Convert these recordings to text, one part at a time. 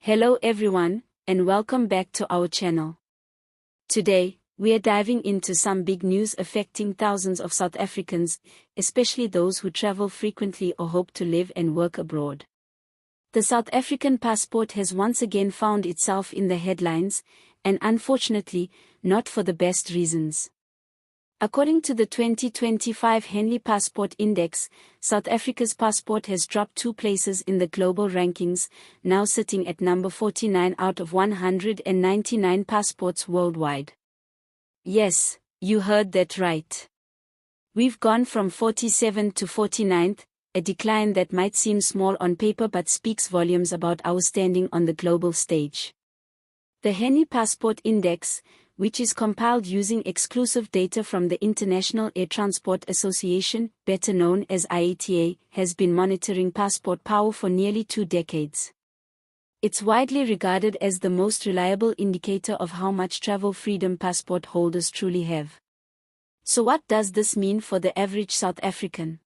Hello everyone, and welcome back to our channel. Today, we are diving into some big news affecting thousands of South Africans, especially those who travel frequently or hope to live and work abroad. The South African passport has once again found itself in the headlines, and unfortunately, not for the best reasons. According to the 2025 Henley Passport Index, South Africa's passport has dropped 2 places in the global rankings, now sitting at number 49 out of 199 passports worldwide. Yes, you heard that right. We've gone from 47th to 49th, a decline that might seem small on paper but speaks volumes about our standing on the global stage. The Henley Passport Index, which is compiled using exclusive data from the International Air Transport Association, better known as IATA, has been monitoring passport power for nearly 2 decades. It's widely regarded as the most reliable indicator of how much travel freedom passport holders truly have. So what does this mean for the average South African?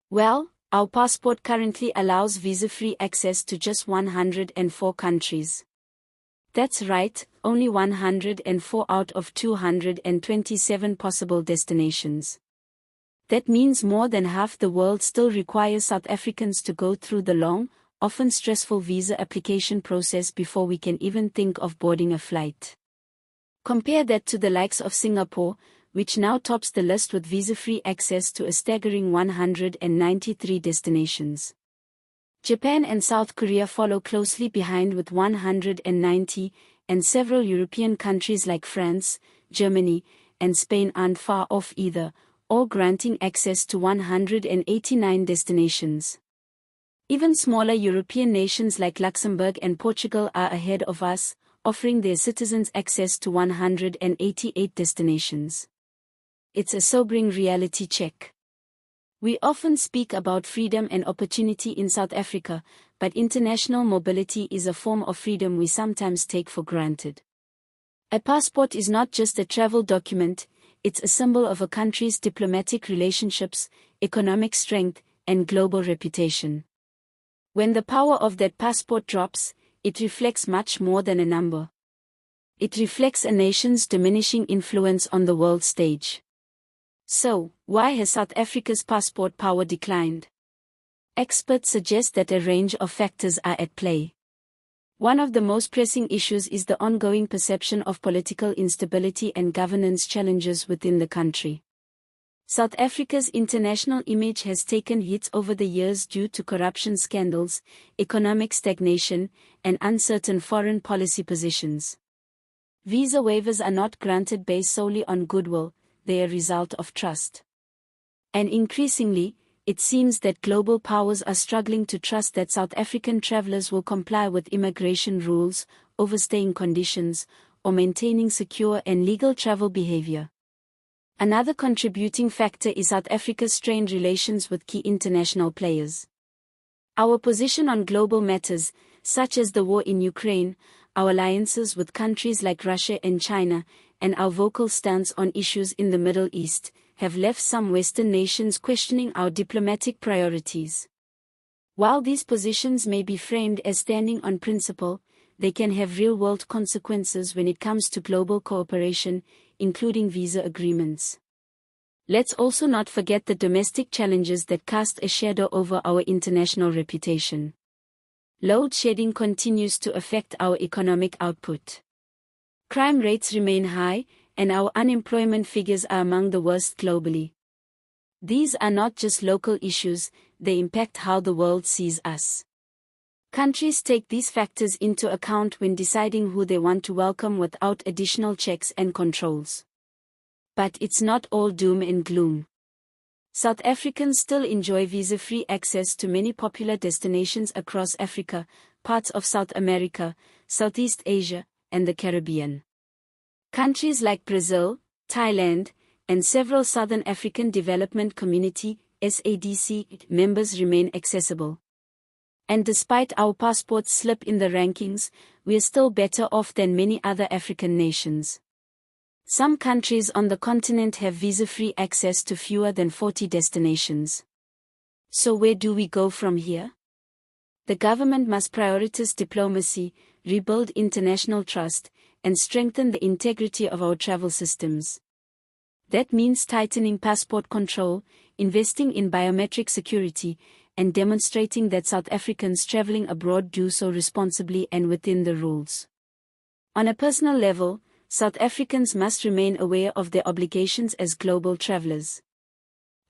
Well, our passport currently allows visa-free access to just 104 countries. That's right, only 104 out of 227 possible destinations. That means more than half the world still requires South Africans to go through the long, often stressful visa application process before we can even think of boarding a flight. Compare that to the likes of Singapore, which now tops the list with visa-free access to a staggering 193 destinations. Japan and South Korea follow closely behind with 190, and several European countries like France, Germany, and Spain aren't far off either, all granting access to 189 destinations. Even smaller European nations like Luxembourg and Portugal are ahead of us, offering their citizens access to 188 destinations. It's a sobering reality check. We often speak about freedom and opportunity in South Africa, but international mobility is a form of freedom we sometimes take for granted. A passport is not just a travel document, it's a symbol of a country's diplomatic relationships, economic strength, and global reputation. When the power of that passport drops, it reflects much more than a number. It reflects a nation's diminishing influence on the world stage. So, why has South Africa's passport power declined? Experts suggest that a range of factors are at play. One of the most pressing issues is the ongoing perception of political instability and governance challenges within the country. South Africa's international image has taken hits over the years due to corruption scandals, economic stagnation, and uncertain foreign policy positions. Visa waivers are not granted based solely on goodwill, they are a result of trust. And increasingly, it seems that global powers are struggling to trust that South African travelers will comply with immigration rules, overstaying conditions, or maintaining secure and legal travel behavior. Another contributing factor is South Africa's strained relations with key international players. Our position on global matters, such as the war in Ukraine, our alliances with countries like Russia and China, and our vocal stance on issues in the Middle East, have left some Western nations questioning our diplomatic priorities. While these positions may be framed as standing on principle, they can have real-world consequences when it comes to global cooperation, including visa agreements. Let's also not forget the domestic challenges that cast a shadow over our international reputation. Load shedding continues to affect our economic output. Crime rates remain high, and our unemployment figures are among the worst globally. These are not just local issues, they impact how the world sees us. Countries take these factors into account when deciding who they want to welcome without additional checks and controls. But it's not all doom and gloom. South Africans still enjoy visa-free access to many popular destinations across Africa, parts of South America, Southeast Asia, and the Caribbean. Countries like Brazil, Thailand, and several Southern African Development Community (SADC) members remain accessible. And despite our passports slip in the rankings, we are still better off than many other African nations. Some countries on the continent have visa-free access to fewer than 40 destinations. So where do we go from here? The government must prioritize diplomacy, rebuild international trust, and strengthen the integrity of our travel systems. That means tightening passport control, investing in biometric security, and demonstrating that South Africans traveling abroad do so responsibly and within the rules. On a personal level, South Africans must remain aware of their obligations as global travelers.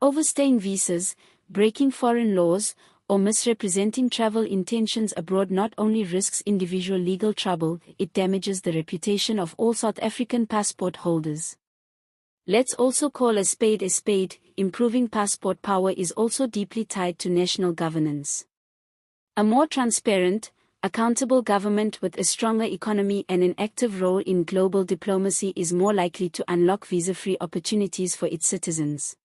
Overstaying visas, breaking foreign laws, or misrepresenting travel intentions abroad not only risks individual legal trouble, it damages the reputation of all South African passport holders. Let's also call a spade a spade. Improving passport power is also deeply tied to national governance. A more transparent, accountable government with a stronger economy and an active role in global diplomacy is more likely to unlock visa-free opportunities for its citizens.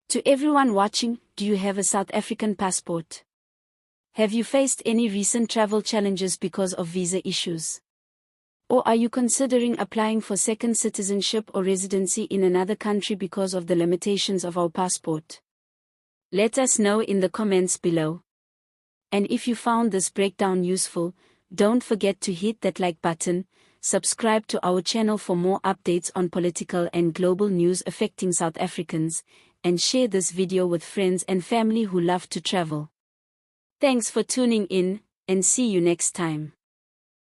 To everyone watching, do you have a South African passport? Have you faced any recent travel challenges because of visa issues? Or are you considering applying for second citizenship or residency in another country because of the limitations of our passport? Let us know in the comments below. And if you found this breakdown useful, don't forget to hit that like button, subscribe to our channel for more updates on political and global news affecting South Africans, and share this video with friends and family who love to travel. Thanks for tuning in, and see you next time.